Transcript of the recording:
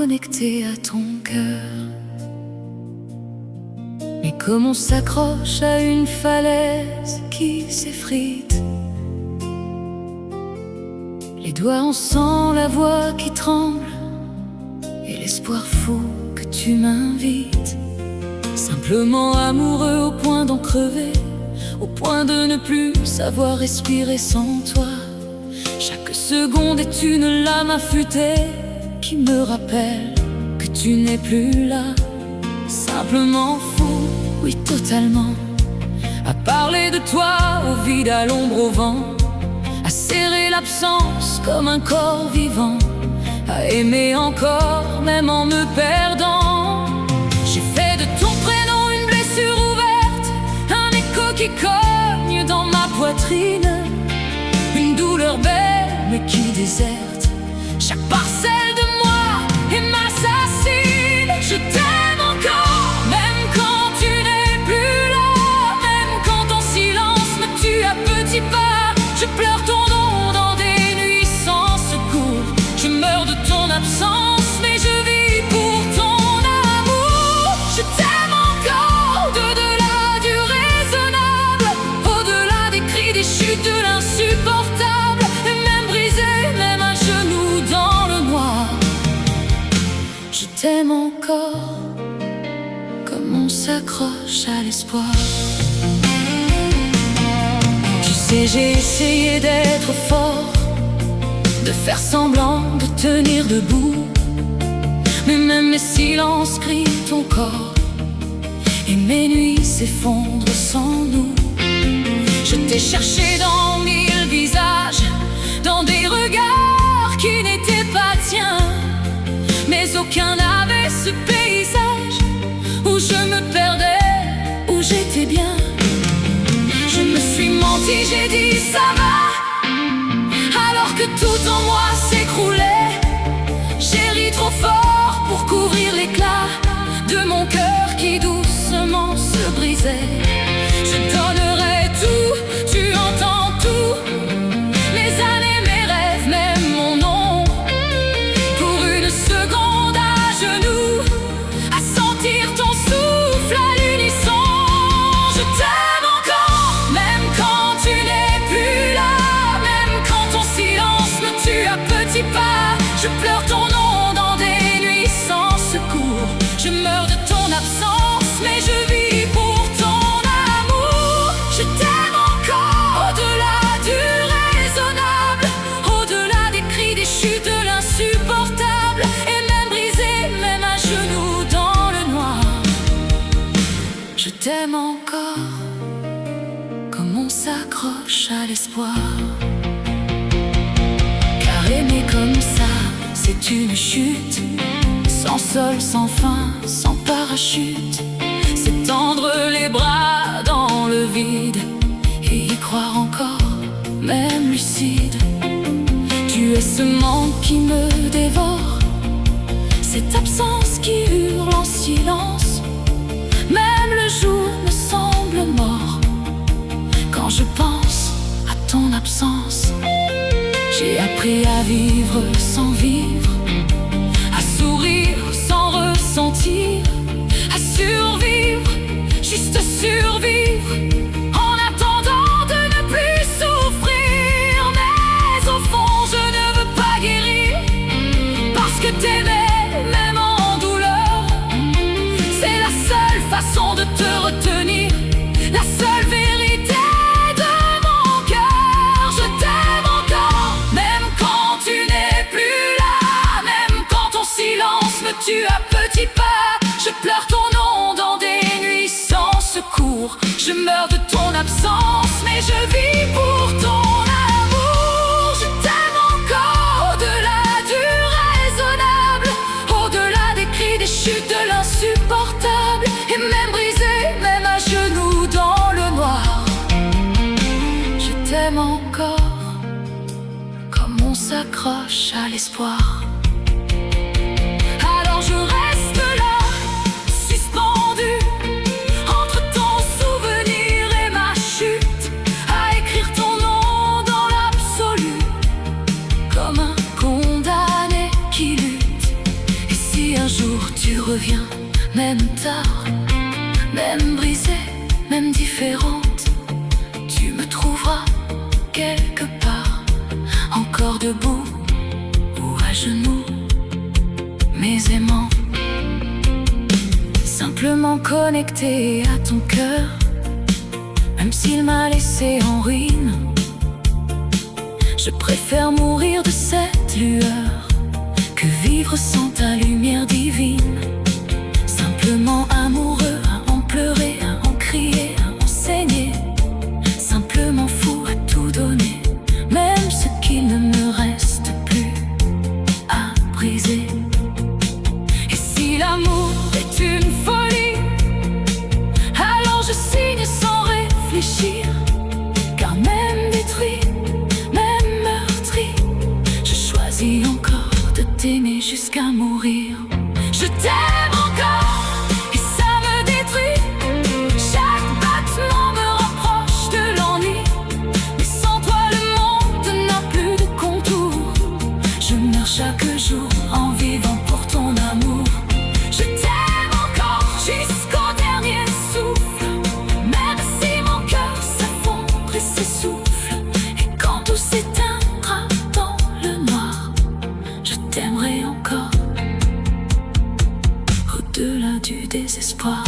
connecté à ton cœur. Mais comme on s'accroche à une falaise qui s'effrite, les doigts en sang, la voix qui tremble et l'espoir fou que tu m'invites. Simplement amoureux au point d'en crever, au point de ne plus savoir respirer sans toi. Chaque seconde est une lame affûtée qui me rappelle que tu n'es plus là. Simplement fou, oui totalement, à parler de toi au vide, à l'ombre, au vent, à serrer l'absence comme un corps vivant, à aimer encore même en me perdant. J'ai fait de ton prénom une blessure ouverte, un écho qui cogne dans ma poitrine, une douleur belle mais qui déserte chaque parcelle de moi et m'assassine. Je t'aime encore, même quand tu n'es plus là, même quand ton silence me tue à petits pas. Je pleure ton nom dans des nuits sans secours. Je meurs de ton absence, mais je vis pour ton amour. Je t'aime encore, au-delà du raisonnable, au-delà des cris, des chutes, de l'insupportable, et même brisé, même à genoux dans le noir. Je t'aime encore, comme on s'accroche à l'espoir. Tu sais, j'ai essayé d'être fort, de faire semblant de tenir debout, mais même mes silences crient ton corps, et mes nuits s'effondrent sans nous. Je t'ai cherché dans mille visages, dans des regards qui n'étaient pas tiens, mais aucun n'avait ce paysage où je me perdais, où j'étais bien. Je me suis menti, j'ai dit ça va, alors que tout en moi s'écroulait. J'ai ri trop fort pour couvrir l'éclat de mon cœur qui doucement se brisait. Je donnerai tout, tu entends tout, mes années, mes rêves, même mon nom, pour une seconde à genoux, à sentir ton souffle à l'unisson. Je t'aime encore, même quand tu n'es plus là, même quand ton silence me tue à petits pas. Je pleure ton nom dans des nuits sans secours. Je meurs de ton absence, mais je vis pour ton amour. Je t'aime encore, au-delà du raisonnable, au-delà des cris, des chutes, de l'insupportable, et même brisé, même à genoux dans le noir. Je t'aime encore, comme on s'accroche à l'espoir. Car aimer comme ça, c'est une chute, sans sol, sans fin, sans parachute. C'est tendre les bras dans le vide et y croire encore, même lucide. Tu es ce manque qui me dévore, cette absence qui hurle en silence. Même le jour me semble mort quand je pense à ton absence. J'ai appris à vivre sans vivre, à sourire sans ressentir, à survivre, juste survivre, en attendant de ne plus souffrir. Mais au fond je ne veux pas guérir, parce que t'aimer, même en douleur, c'est la seule façon de te retenir, la seule vérité de mon cœur. Je t'aime encore, même quand tu n'es plus là, même quand ton silence me tue à petits pas. Je pleure ton nom dans des nuits sans secours. Je meurs de ton absence, mais je vis pour ton amour. Je t'aime encore, au-delà du raisonnable, au-delà des cris, des chutes, de l'insupportable, et même brisé, même à genoux dans le noir. Je t'aime encore, comme on s'accroche à l'espoir. Alors je reste là, suspendu entre ton souvenir et ma chute, à écrire ton nom dans l'absolu, comme un condamné qui lutte. Et si Même tard, même brisée, même différente, tu me trouveras quelque part, encore debout ou à genoux, mes aimants. Simplement connecté à ton cœur, même s'il m'a laissé en ruine. Je préfère mourir de cette lueur que vivre sans ta lumière divine. Simplement amoureux, à en pleurer, à en crier, à en saigner. Simplement fou à tout donner, même ce qu'il ne me reste plus à briser. Et si l'amour est une folie, alors je signe sans réfléchir. Car même détruit, même meurtri, je choisis encore de t'aimer jusqu'à mourir. Je t'aime encore et ça me détruit. Chaque battement me rapproche de l'ennui. Mais sans toi le monde n'a plus de contour. Je meurs chaque jour en vivant pour ton amour. Je t'aime encore jusqu'au dernier souffle, même si mon cœur s'effondre et s'essouffle. Et quand tout s'éteindra dans le noir, je t'aimerai encore, au-delà du désespoir.